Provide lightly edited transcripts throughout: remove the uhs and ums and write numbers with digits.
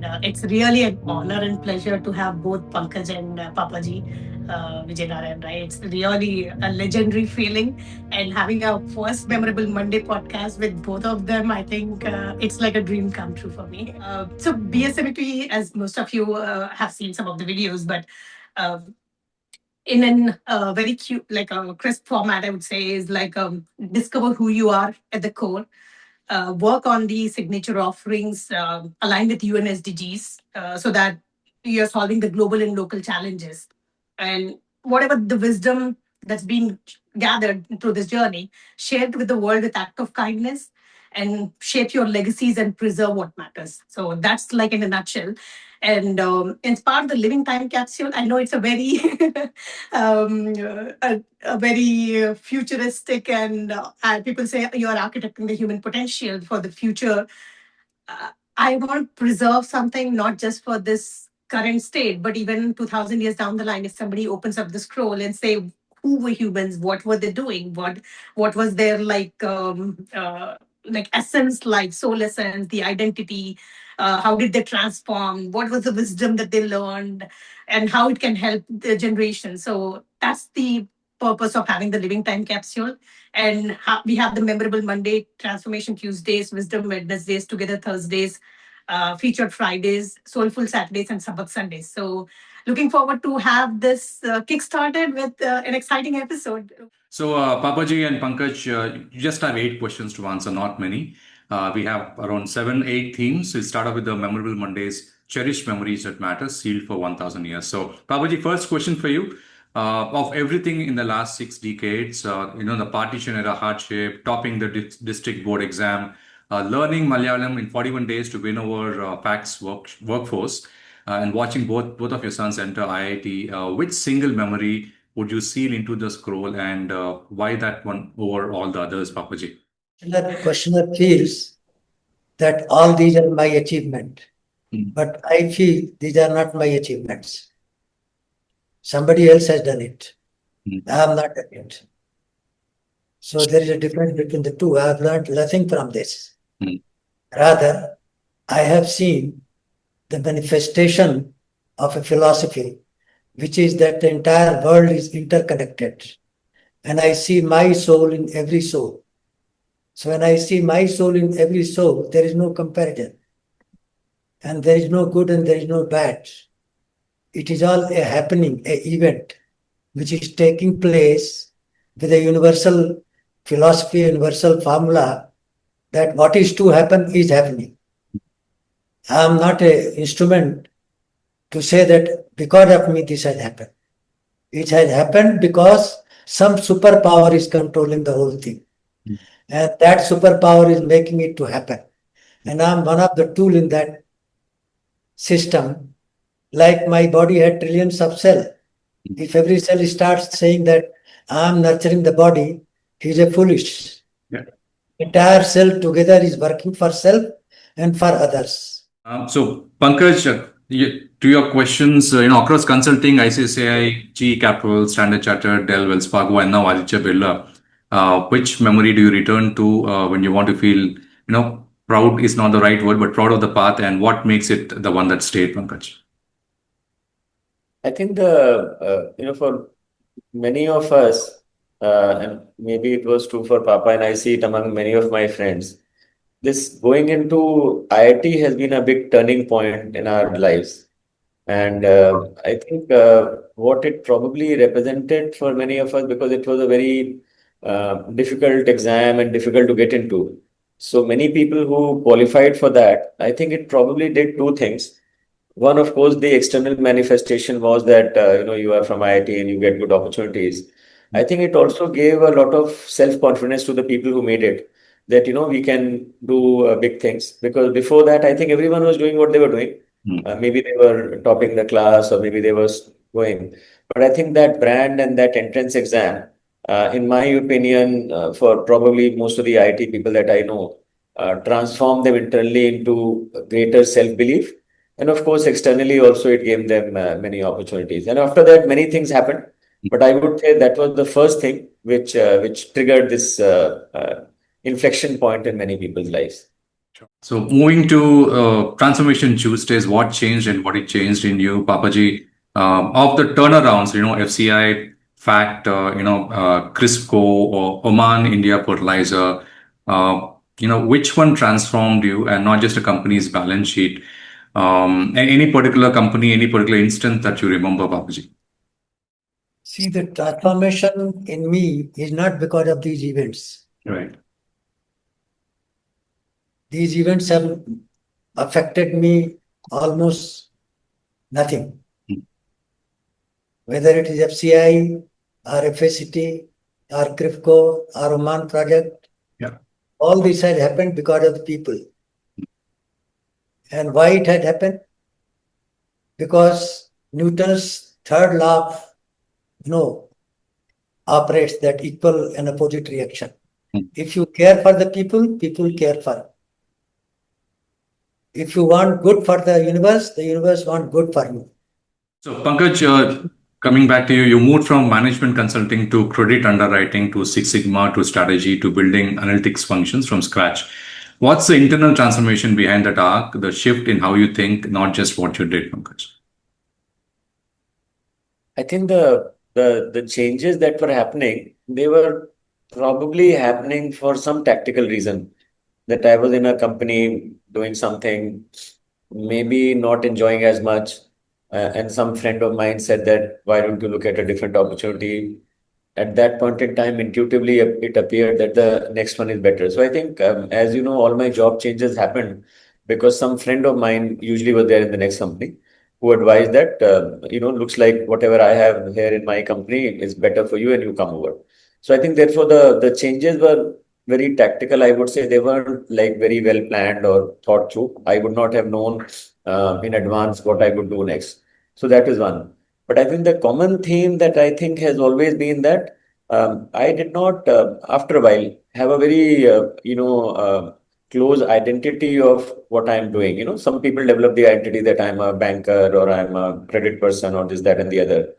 And it's really an honor and pleasure to have both Pankaj and Papaji Vijay Narain Rai. It's really a legendary feeling. And having our first Memorable Monday podcast with both of them, I think it's like a dream come true for me. So, BSMe2e, as most of you have seen some of the videos, but uh, in an very cute, like a crisp format, I would say, is like discover who you are at the core, work on the signature offerings aligned with UN SDGs so that you're solving the global and local challenges. And whatever the wisdom that's been gathered through this journey, shared with the world with act of kindness and shape your legacies and preserve what matters. So that's like in a nutshell. And it's part of the living time capsule. I know it's a very a very futuristic and people say you are architecting the human potential for the future. I want to preserve something not just for this current state, but even 2000 years down the line, if somebody opens up the scroll and say, who were humans? What were they doing? What was their like essence, like soul essence, the identity? How did they transform? What was the wisdom that they learned, and how it can help the generation? So that's the purpose of having the living time capsule. And we have the memorable Monday, transformation Tuesdays, wisdom Wednesdays, together Thursdays, featured Fridays, soulful Saturdays, and Sabbath Sundays. So looking forward to have this kick-started with an exciting episode. So, Papaji and Pankaj, you just have 8 questions to answer, not many. We have around 7, 8 themes. We'll start off with the Memorable Mondays, cherished memories that matter, sealed for 1000 years. So, Papaji, first question for you. Of everything in the last 6 decades, the partition era hardship, topping the district board exam, learning Malayalam in 41 days to win over PAC's workforce, and watching both of your sons enter IIT, which single memory would you seal into the scroll, and why that one over all the others, Papaji? The questioner feels that all these are my achievement, but I feel these are not my achievements. Somebody else has done it. I have not done it. So there is a difference between the two. I have learned nothing from this. Rather, I have seen the manifestation of a philosophy, which is that the entire world is interconnected. And I see my soul in every soul. So when I see my soul in every soul, there is no comparison. And there is no good and there is no bad. It is all a happening, an event, which is taking place with a universal philosophy, universal formula that what is to happen is happening. I am not an instrument to say that because of me this has happened. It has happened because some superpower is controlling the whole thing. And that superpower is making it to happen. And I am one of the tools in that system. Like my body had trillions of cells. If every cell starts saying that I am nurturing the body, he is a foolish. Yeah. Entire cell together is working for self and for others. So, Pankaj, to your questions, across consulting, ICICI, GE Capital, Standard Chartered, Dell, Wells Fargo, and now Aditya Birla, which memory do you return to when you want to feel, proud is not the right word, but proud of the path, and what makes it the one that stayed, Pankaj? I think for many of us, and maybe it was true for Papa, and I see it among many of my friends, this going into IIT has been a big turning point in our lives. And I think what it probably represented for many of us, because it was a very difficult exam and difficult to get into. So many people who qualified for that, I think it probably did two things. One, of course, the external manifestation was that, you are from IIT and you get good opportunities. I think it also gave a lot of self-confidence to the people who made it, that, we can do big things. Because before that, I think everyone was doing what they were doing. Maybe they were topping the class or maybe they were going. But I think that brand and that entrance exam, in my opinion, for probably most of the IIT people that I know, transformed them internally into greater self-belief. And of course, externally also it gave them many opportunities. And after that, many things happened. But I would say that was the first thing which triggered this inflection point in many people's lives. So moving to Transformation Tuesdays, what changed and what it changed in you, Papaji? Of the turnarounds, FCI, Fact, Crisco, or Oman India Fertilizer, which one transformed you, and not just a company's balance sheet? Any particular company, any particular instance that you remember, Papaji? See, the transformation in me is not because of these events. Right. These events have affected me almost nothing. Whether it is FCI or FACT or CRIFCO or Oman project, Yeah. all this had happened because of the people. And why it had happened? Because Newton's third law of operates that equal and opposite reaction. If you care for the people, people care for. If you want good for the universe want good for you. So, Pankaj, coming back to you, you moved from management consulting to credit underwriting to Six Sigma to strategy to building analytics functions from scratch. What's the internal transformation behind that arc, the shift in how you think, not just what you did, Pankaj? I think the changes that were happening, they were probably happening for some tactical reason. That I was in a company doing something, maybe not enjoying as much, and some friend of mine said that, why don't you look at a different opportunity? At that point in time, intuitively, it appeared that the next one is better. So I think, as you know, all my job changes happened because some friend of mine usually was there in the next company who advised that, looks like whatever I have here in my company is better for you and you come over. So I think therefore the changes were very tactical. I would say they weren't like very well planned or thought through. I would not have known in advance what I would do next. So that is one. But I think the common theme that I think has always been that I did not, after a while, have a very, close identity of what I'm doing. Some people develop the identity that I'm a banker or I'm a credit person or this, that, and the other.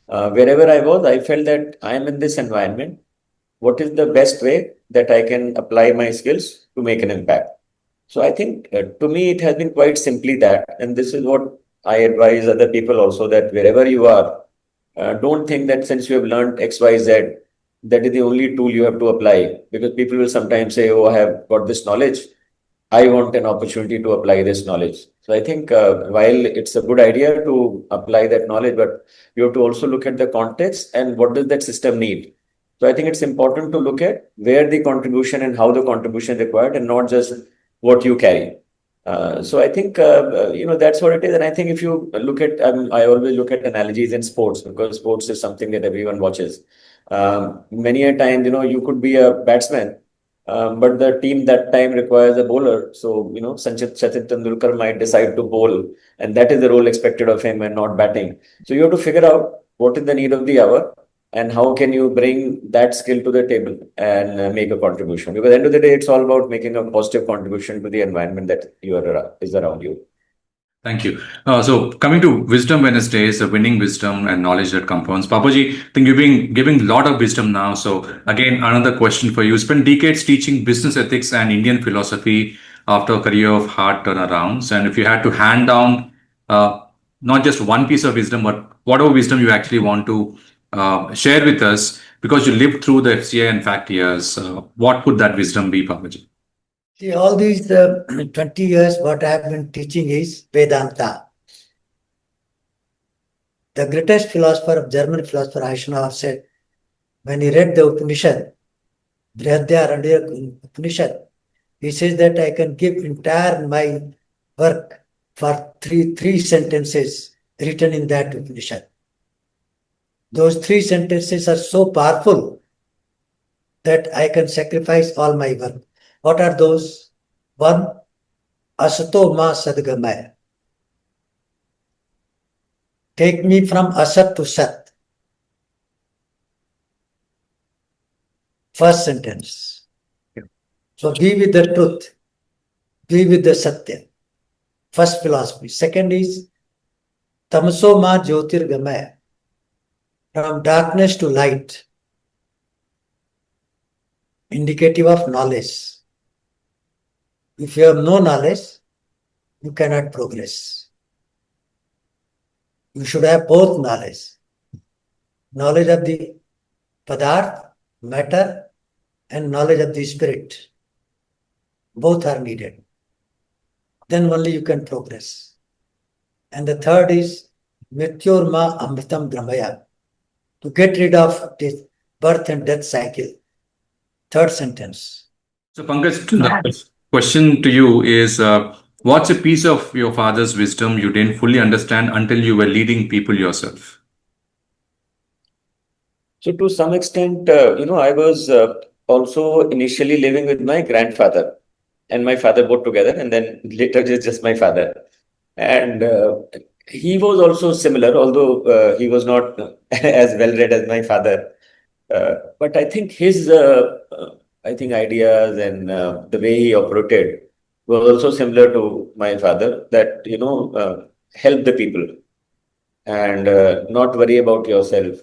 Wherever I was, I felt that I am in this environment. What is the best way that I can apply my skills to make an impact? So I think to me, it has been quite simply that. And this is what I advise other people also, that wherever you are, don't think that since you have learned X, Y, Z, that is the only tool you have to apply. Because people will sometimes say, oh, I have got this knowledge. I want an opportunity to apply this knowledge. So I think while it's a good idea to apply that knowledge, but you have to also look at the context and what does that system need. So I think it's important to look at where the contribution and how the contribution is required and not just what you carry. So I think, that's what it is. And I think if you look at, I always look at analogies in sports because sports is something that everyone watches. Many a time, you could be a batsman, but the team that time requires a bowler. So, Sachin Tendulkar might decide to bowl, and that is the role expected of him and not batting. So you have to figure out what is the need of the hour and how can you bring that skill to the table and make a contribution. Because at the end of the day, it's all about making a positive contribution to the environment that is around you. Thank you. So coming to Wisdom Wednesdays, the winning wisdom and knowledge that compounds. Papaji, I think you've been giving a lot of wisdom now. So again, another question for you. You spent decades teaching business ethics and Indian philosophy after a career of hard turnarounds. And if you had to hand down not just one piece of wisdom, but whatever wisdom you actually want to share with us, because you lived through the FCA and FACT years, what would that wisdom be, Papaji? See, all these 20 years, what I have been teaching is Vedanta. The greatest philosopher of German philosopher Aishnav said, when he read the Upanishad, Brihadya Upanishad, he says that I can give entire my work for three sentences written in that Upanishad. Those three sentences are so powerful that I can sacrifice all my work. What are those? One, Asato Ma Sadgamaya. Take me from Asat to Sat. First sentence. So be with the truth. Be with the Satya. First philosophy. Second is Tamaso Ma Jyotirgamaya. From darkness to light. Indicative of knowledge. If you have no knowledge, you cannot progress. You should have both knowledge. Knowledge of the padarth, matter, and knowledge of the spirit. Both are needed. Then only you can progress. And the third is Mrityorma Amritam Brahmaya. To get rid of this birth and death cycle. Third sentence. So, Pankaj, the question to you is what's a piece of your father's wisdom you didn't fully understand until you were leading people yourself? So to some extent, I was also initially living with my grandfather and my father both together, and then later just my father. And he was also similar, although he was not as well read as my father. But I think his ideas and the way he operated was also similar to my father, that help the people and not worry about yourself,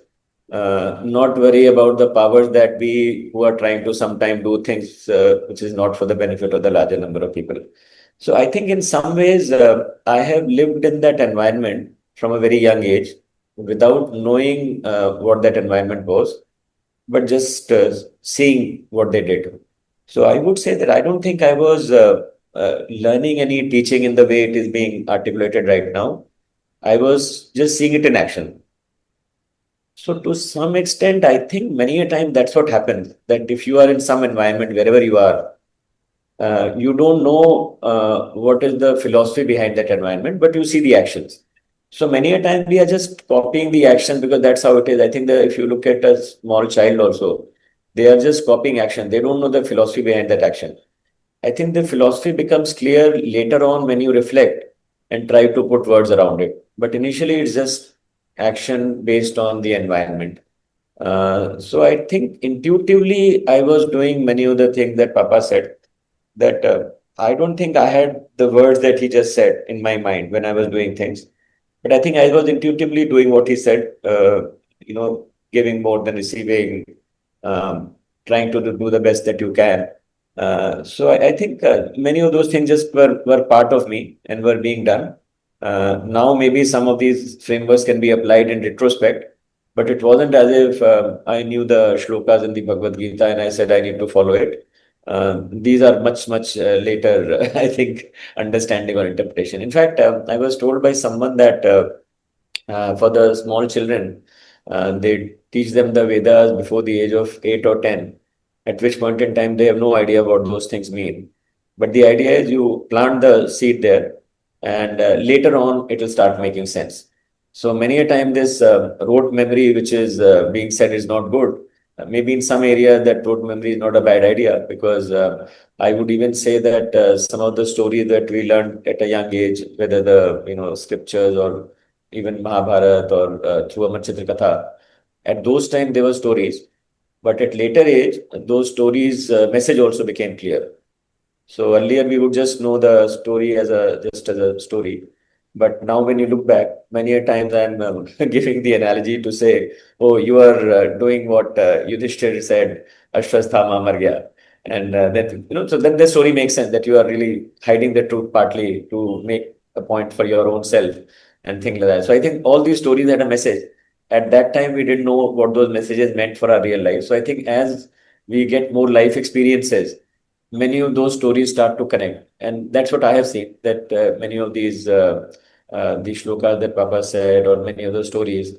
not worry about the powers that be who are trying to sometimes do things which is not for the benefit of the larger number of people. So I think in some ways I have lived in that environment from a very young age without knowing what that environment was, but just seeing what they did. So I would say that I don't think I was learning any teaching in the way it is being articulated right now. I was just seeing it in action. So to some extent, I think many a time that's what happens, that if you are in some environment, wherever you are, you don't know what is the philosophy behind that environment, but you see the actions. So many a time we are just copying the action because that's how it is. I think that if you look at a small child also, they are just copying action. They don't know the philosophy behind that action. I think the philosophy becomes clear later on when you reflect and try to put words around it. But initially, it's just action based on the environment. So I think intuitively, I was doing many of the things that Papa said, that I don't think I had the words that he just said in my mind when I was doing things. But I think I was intuitively doing what he said, giving more than receiving, trying to do the best that you can. So I think many of those things just were part of me and were being done. Now maybe some of these frameworks can be applied in retrospect, but it wasn't as if I knew the shlokas in the Bhagavad Gita and I said I need to follow it. These are much later, I think, understanding or interpretation. In fact, I was told by someone that for the small children, they teach them the Vedas before the age of 8 or 10, at which point in time they have no idea what those things mean. But the idea is you plant the seed there, and later on it will start making sense. So many a time this rote memory, which is being said is not good. Maybe in some area that rote memory is not a bad idea, because I would even say that some of the stories that we learned at a young age, whether the scriptures or even Mahabharata or through a Manchitra Katha, at those times there were stories, but at later age those stories message also became clear. So earlier we would just know the story as a story. But now when you look back, many a times I'm giving the analogy to say, oh, you are doing what Yudhishthir said, Ashwasthama mar gaya. And so then the story makes sense that you are really hiding the truth partly to make a point for your own self and things like that. So I think all these stories had a message. At that time, we didn't know what those messages meant for our real life. So I think as we get more life experiences, many of those stories start to connect. And that's what I have seen, that many of these shlokas that Papa said, or many of the stories,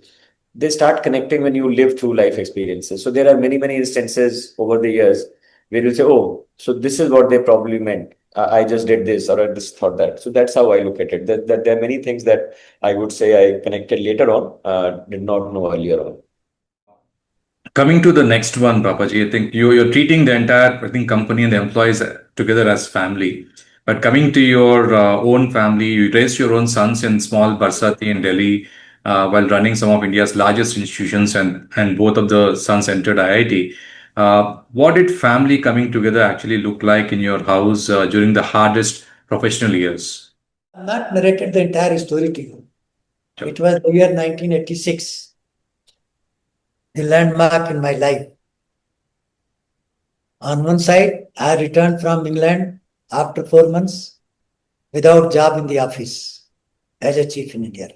they start connecting when you live through life experiences. So there are many instances over the years where you say, oh, so this is what they probably meant. I just did this, or I just thought that. So that's how I look at it. That there are many things that I would say I connected later on, did not know earlier on. Coming to the next one, Papaji, I think you're treating the entire, company and the employees together as family. But coming to your own family, you raised your own sons in small Barsati in Delhi while running some of India's largest institutions, and both of the sons entered IIT. What did family coming together actually look like in your house during the hardest professional years? I've not narrated the entire story to you. Sure. It was the year 1986, the landmark in my life. On one side, I returned from England after 4 months without job in the office as a chief in India.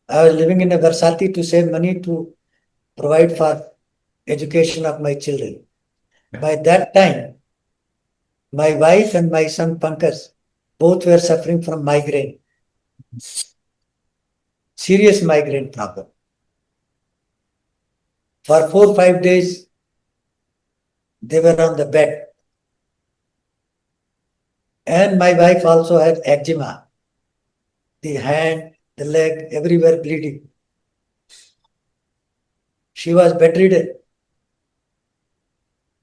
I was living in a Versati to save money to provide for education of my children. By that time, my wife and my son Pankaj both were suffering from migraine, serious migraine problem. For 4 or 5 days, they were on the bed. And my wife also had eczema. The hand, the leg, everywhere bleeding. She was bedridden.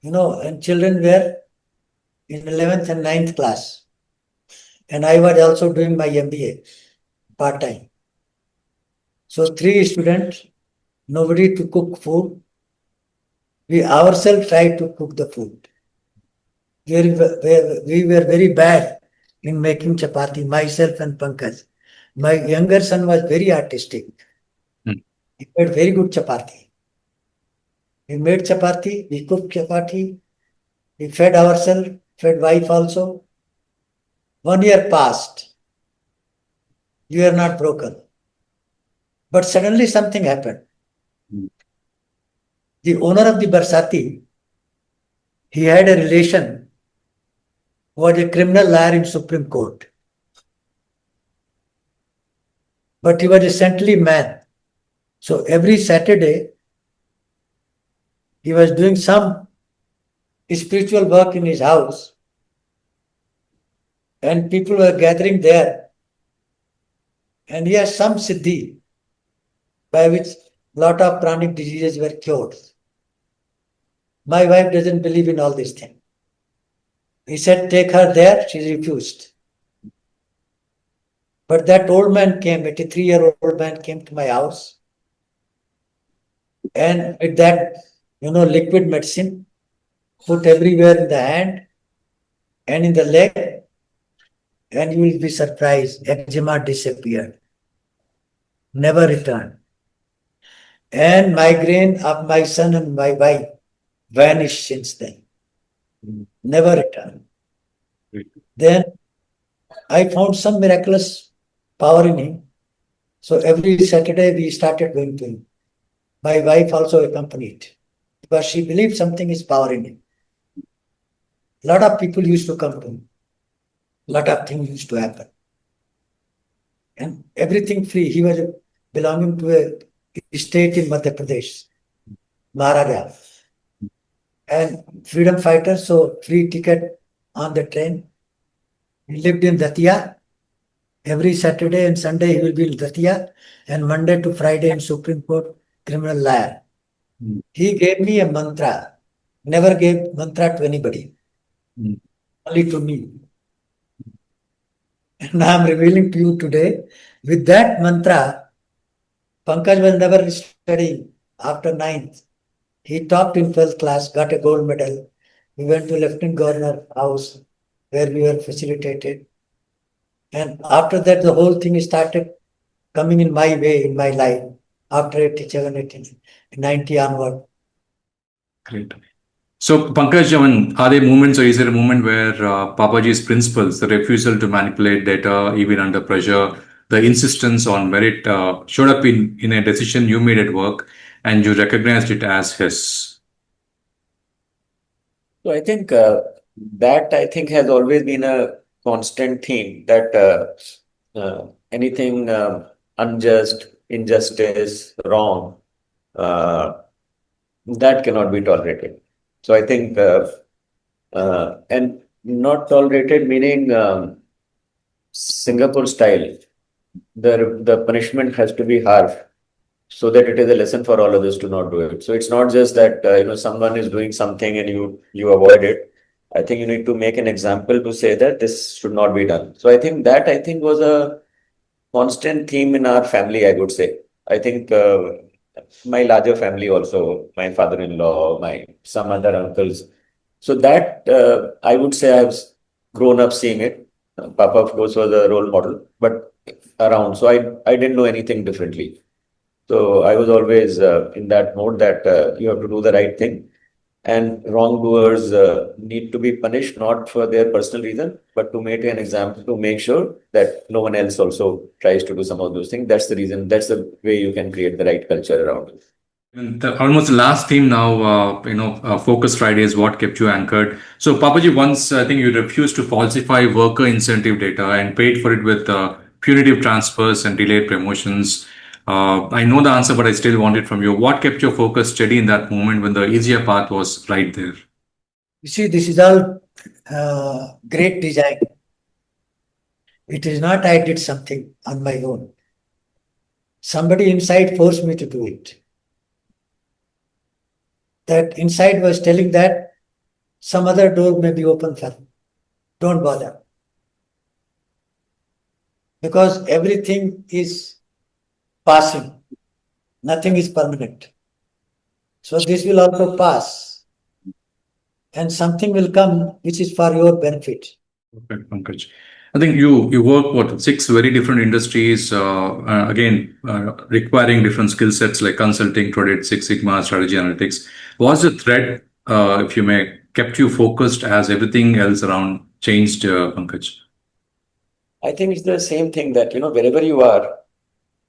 And children were in 11th and 9th class. And I was also doing my MBA part-time. So 3 students, nobody to cook food. We ourselves tried to cook the food. We were very bad in making chapati, myself and Pankaj. My younger son was very artistic. He made very good chapati. We made chapati, we cooked chapati, we fed ourselves, fed wife also. 1 year passed. We were not broken. But suddenly something happened. The owner of the Barsati, he had a relation who was a criminal lawyer in Supreme Court. But he was a saintly man. So every Saturday, he was doing some spiritual work in his house. And people were gathering there. And he has some siddhi by which lot of chronic diseases were cured. My wife doesn't believe in all these things. He said, take her there. She refused. But that old man came, 83-year-old man came to my house. And with that, liquid medicine, put everywhere in the hand and in the leg, and you will be surprised. Eczema disappeared. Never returned. And migraine of my son and my wife vanished since then. Never returned. Then I found some miraculous power in him. So every Saturday we started going to him. My wife also accompanied because she believed something is power in him. A lot of people used to come to him. A lot of things used to happen. And everything free. He was belonging to a state in Madhya Pradesh, Maharaja. And freedom fighter, so free ticket on the train. He lived in Datia. Every Saturday and Sunday he will be in Datia, and Monday to Friday in Supreme Court, criminal lawyer. He gave me a mantra. Never gave mantra to anybody. Only to me. And I am revealing to you today, with that mantra, Pankaj was never studying after 9th. He topped in 12th class, got a gold medal. We went to Lieutenant Governor house where we were facilitated. And after that, the whole thing started coming in my way, in my life, after 87, 90 onward. Great. So, Pankaj, are there moments or is there a moment where Papaji's principles, the refusal to manipulate data even under pressure, the insistence on merit showed up in a decision you made at work and you recognized it as his? So I think that has always been a constant theme that anything unjust, injustice, wrong, that cannot be tolerated. So I think, and not tolerated meaning Singapore style, the punishment has to be harsh so that it is a lesson for all of us to not do it. So it's not just that someone is doing something and you avoid it. I think you need to make an example to say that this should not be done. So I think was a constant theme in our family, I would say. I think my larger family also, my father-in-law, some other uncles. So that I would say I've grown up seeing it. Papa, of course, was a role model, but around. So I didn't know anything differently. So I was always in that mode that you have to do the right thing. and wrongdoers need to be punished, not for their personal reason, but to make an example, to make sure that no one else also tries to do some of those things. That's the reason, that's the way you can create the right culture around it. And almost the last theme now, Focus Friday is what kept you anchored. So, Papaji, once I think you refused to falsify worker incentive data and paid for it with punitive transfers and delayed promotions. I know the answer, but I still want it from you. What kept your focus steady in that moment when the easier path was right there? You see, this is all great design. It is not I did something on my own. Somebody inside forced me to do it. That inside was telling that some other door may be open for you. Don't bother. Because everything is passing. Nothing is permanent. So this will also pass. And something will come which is for your benefit. Okay, Pankaj. I think you work 6 very different industries, requiring different skill sets like consulting, credit, Six Sigma, strategy, analytics. Was the thread, if you may, kept you focused as everything else around changed, Pankaj? I think it's the same thing that, wherever you are,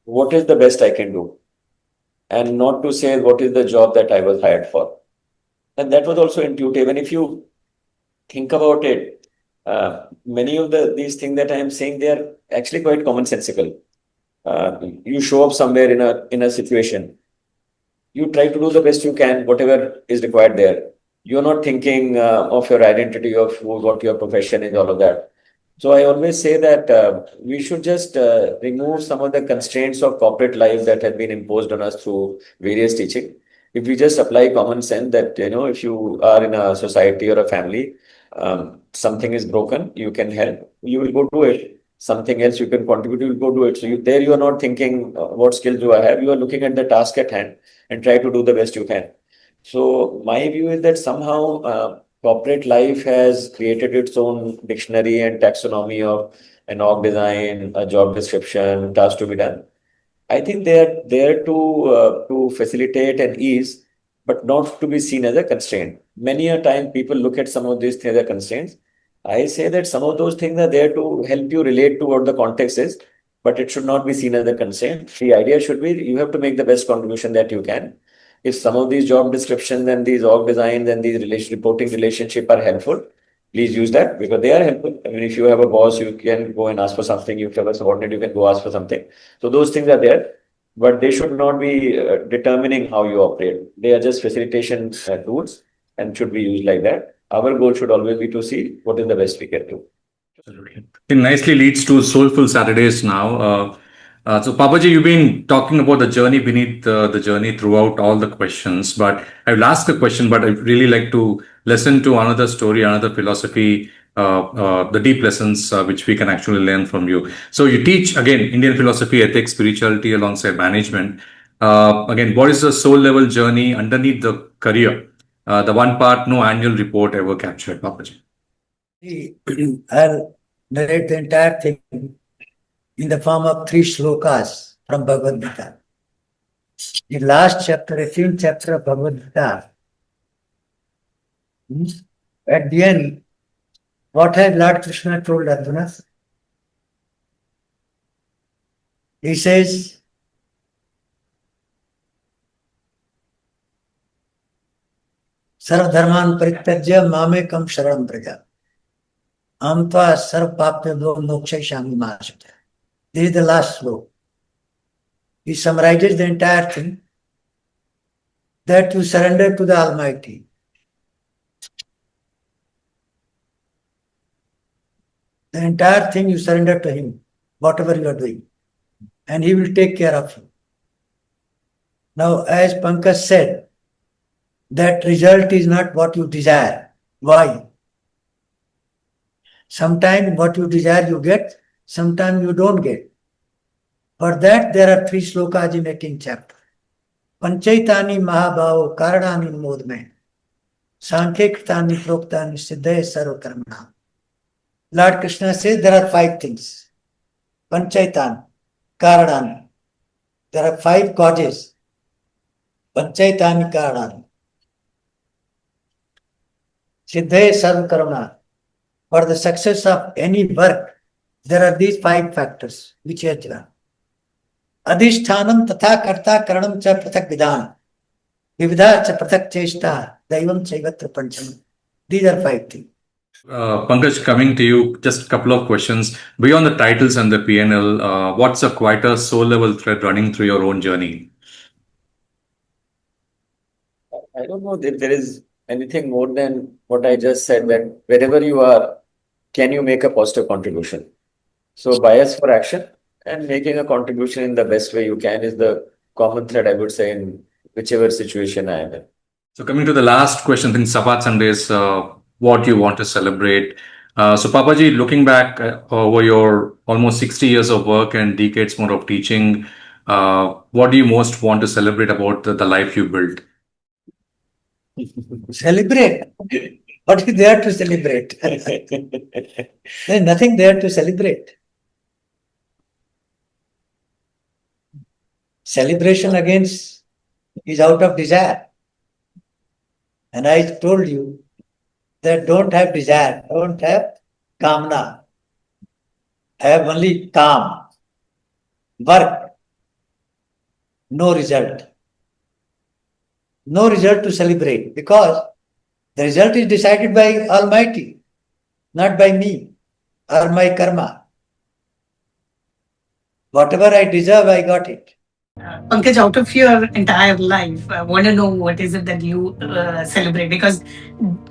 what is the best I can do? And not to say what is the job that I was hired for. And that was also intuitive. And if you think about it, many of these things that I am saying, they are actually quite commonsensical. You show up somewhere in a situation, you try to do the best you can, whatever is required there. You're not thinking of your identity, of what your profession is, all of that. So I always say that we should just remove some of the constraints of corporate life that have been imposed on us through various teaching. If we just apply common sense that, if you are in a society or a family, something is broken, you can help, you will go do it. Something else you can contribute, you will go do it. So you are not thinking what skills do I have, you are looking at the task at hand and try to do the best you can. So my view is that somehow corporate life has created its own dictionary and taxonomy of an org design, a job description, task to be done. I think they are there to facilitate and ease, but not to be seen as a constraint. Many a time people look at some of these things as constraints. I say that some of those things are there to help you relate to what the context is, but it should not be seen as a constraint. The idea should be you have to make the best contribution that you can. If some of these job descriptions and these org designs and these reporting relationship are helpful, please use that because they are helpful. I mean, if you have a boss, you can go and ask for something. If you have a subordinate, you can go ask for something. So those things are there, but they should not be determining how you operate. They are just facilitation tools and should be used like that. Our goal should always be to see what is the best we can do. Absolutely. It nicely leads to Soulful Saturdays now. So, Papaji, you've been talking about the journey beneath the journey throughout all the questions, but I will ask a question, but I'd really like to listen to another story, another philosophy, the deep lessons which we can actually learn from you. So, you teach, again, Indian philosophy, ethics, spirituality alongside management. Again, what is the soul level journey underneath the career? The one part no annual report ever captured, Papaji. I'll narrate the entire thing in the form of 3 shlokas from Bhagavad Gita. The last chapter, 18th chapter of Bhagavad Gita. At the end, what has Lord Krishna told Arjuna? He says, Sarva dharman parityajya mamekam sharanam praja. Amtva sarva papyabho mokshayishami masata. This is the last sloka. He summarizes the entire thing that you surrender to the Almighty. The entire thing you surrender to Him, whatever you are doing, and He will take care of you. Now, as Pankaj said, that result is not what you desire. Why? Sometimes what you desire you get, sometimes you don't get. For that, there are 3 shlokas in 18th chapter. Panchaitani mahabhavo karanani modme sankhya kritani proktani siddhaya sarva karmana. Lord Krishna says there are 5 things. Panchaitani, karanani. There are 5 causes. Panchaitani karanani. Siddhe Sarva Karma. For the success of any work, there are these 5 factors, which are there. Adhishthanam tatha karta karanam cha prathak vidhan. Vividha cha prathak cheshta. Daivam chaivatra pancham. These are 5 things. Pankaj, coming to you, just a couple of questions. Beyond the titles and the PNL, what's a quite a soul-level thread running through your own journey? I don't know if there is anything more than what I just said, that wherever you are, can you make a positive contribution? So bias for action and making a contribution in the best way you can is the common thread, I would say, in whichever situation I am in. So coming to the last question, in Sabbath Sundays, what you want to celebrate. So Papaji, looking back over your almost 60 years of work and decades more of teaching, what do you most want to celebrate about the life you built? Celebrate. What is there to celebrate? There is nothing there to celebrate. Celebration against is out of desire. And I told you that don't have desire, don't have kamna. Have only calm. Work. No result. No result to celebrate, because the result is decided by Almighty, not by me or my karma. Whatever I deserve, I got it. Pankaj, out of your entire life, I want to know what is it that you celebrate, because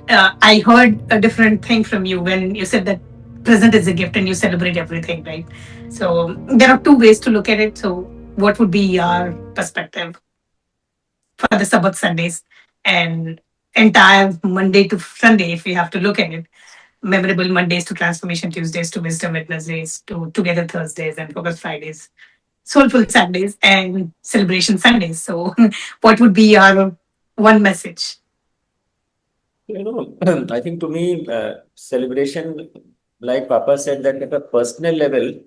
I heard a different thing from you when you said that present is a gift and you celebrate everything, right? So there are 2 ways to look at it. So what would be your perspective for the Sabbath Sundays and entire Monday to Sunday, if we have to look at it? Memorable Mondays to Transformation Tuesdays to Wisdom Wednesdays to Together Thursdays and Focus Fridays, Soulful Sundays and Celebration Sundays. So what would be your one message? I think to me, celebration, like Papa said, that at a personal level,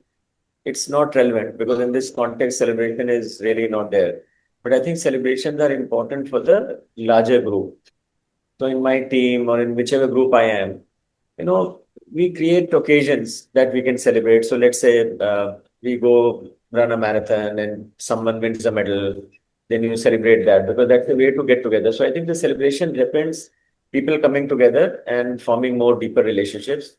it's not relevant, because in this context, celebration is really not there. But I think celebrations are important for the larger group. So in my team or in whichever group I am, we create occasions that we can celebrate. So let's say we go run a marathon and someone wins a medal, then you celebrate that, because that's the way to get together. So I think the celebration depends people coming together and forming more deeper relationships.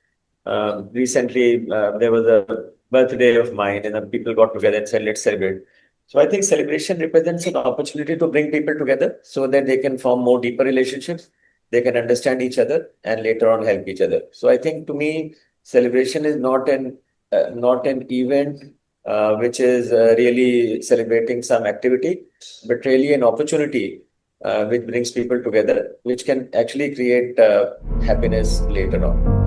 Recently, there was a birthday of mine, and then people got together and said, let's celebrate. So I think celebration represents an opportunity to bring people together so that they can form more deeper relationships. They can understand each other and later on help each other. So I think to me, celebration is not an event which is really celebrating some activity, but really an opportunity which brings people together, which can actually create happiness later on.